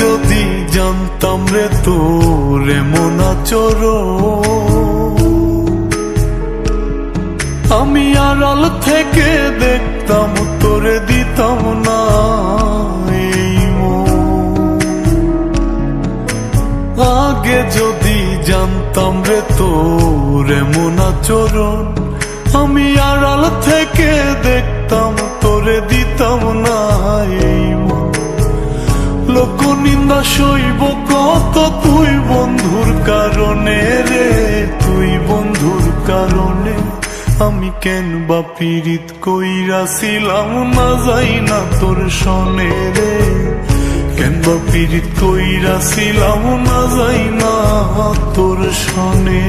যদি জানতাম রে তোর এমন আচরণ, আমি আড়াল থেকে দেখতাম তোরে দিতাম না এই মন। আগে যদি জানতাম রে তোর এমন আচরণ, আমি আড়াল থেকে দেখতাম তোরে দিতাম না এই মন। লোক নিন্দা সইব কত তুই বন্ধুর কারণে রে, তুই বন্ধুর কারণে। আমি কেন বা পীড়িত কইরাছিলাম না যাই না তোর সনে রে, কেন বা পীড়িত কইরাছিলাম না যাই না তোর সনে।